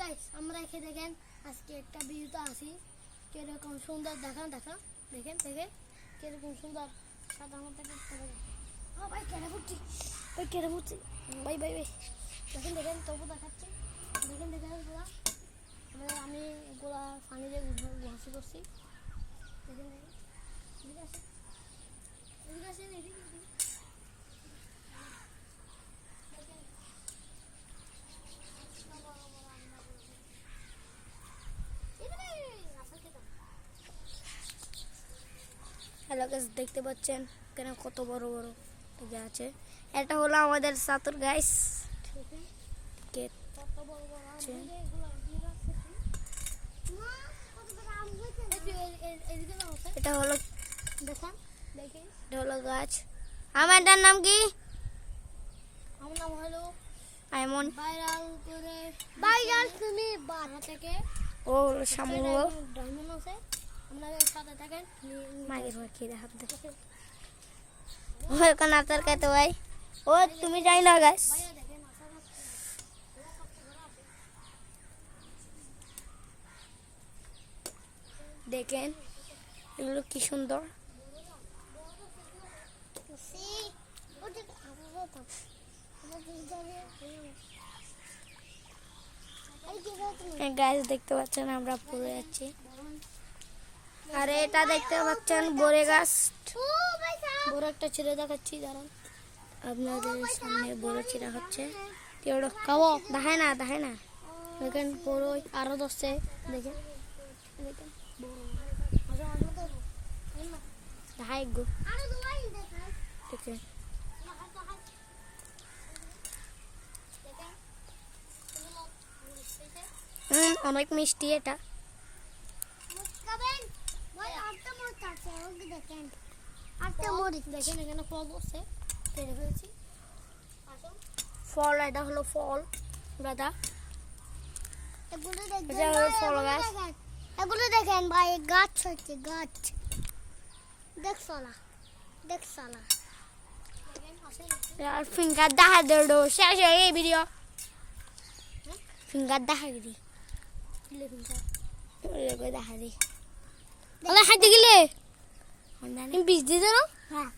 guys আমরা এখানে দেখেন আজকে একটা ভিউতে আসি কিরকম সুন্দর দেখেন দেখেন কিরকম সুন্দর সাদা মতো ভাই কেটে ফুটছি ভাই দেখেন তবু দেখাচ্ছি দেখেন পুরা আমি এগুলা পানি দিয়ে ঘষি করছি দেখেন এদিকে আসেন হ্যালো গাইস দেখতে পাচ্ছেন এখানে কত বড় বড় জায়গা আছে এটা হলো আমাদের সাতুর গাইস এটা হলো দেখেন এটা হলো গাছ আমার নাম কি আমার নাম হলো আইমন ভাইরাল তুমি বারো থেকে ও হলো শামুল ডায়মন্ড আছে আপনাদের সাথে থাকেন মাগের ভাই খেয়ে হাত দে ওখানে আতার খাইতে ভাই ও তুমি যাই না গাইস দেখেন এগুলো কি সুন্দর গাইস দেখতে পাচ্ছেন আমরা পড়ে যাচ্ছি আর এটা দেখতে পাচ্ছেন বড়ে গাছ বড় একটা ছিঁড়ে দেখাচ্ছি দাঁড়ান আপনাদের সামনে বড় ছিঁড়া হচ্ছে খাবো দেখায় না দেখেন বড় আরো ধরছে দেখেন দেখায় গো দেখেন অনেক মিষ্টি এটা দেখেন এখানে ফল বসছে কেটে ফেলেছি ফল এটা হলো ফল দাদা এগুলো দেখেন ভাই গাছ হচ্ছে গাছ দেখছো না यार फिंगर দেখা দেড়ো শেষ হয়ে এই ভিডিও ফিঙ্গার দেখা দিই কিলে ফিঙ্গার ওরে দেখা দিই আলা হাতে গেলে আমি বিষ দিয়ে দাও হ্যাঁ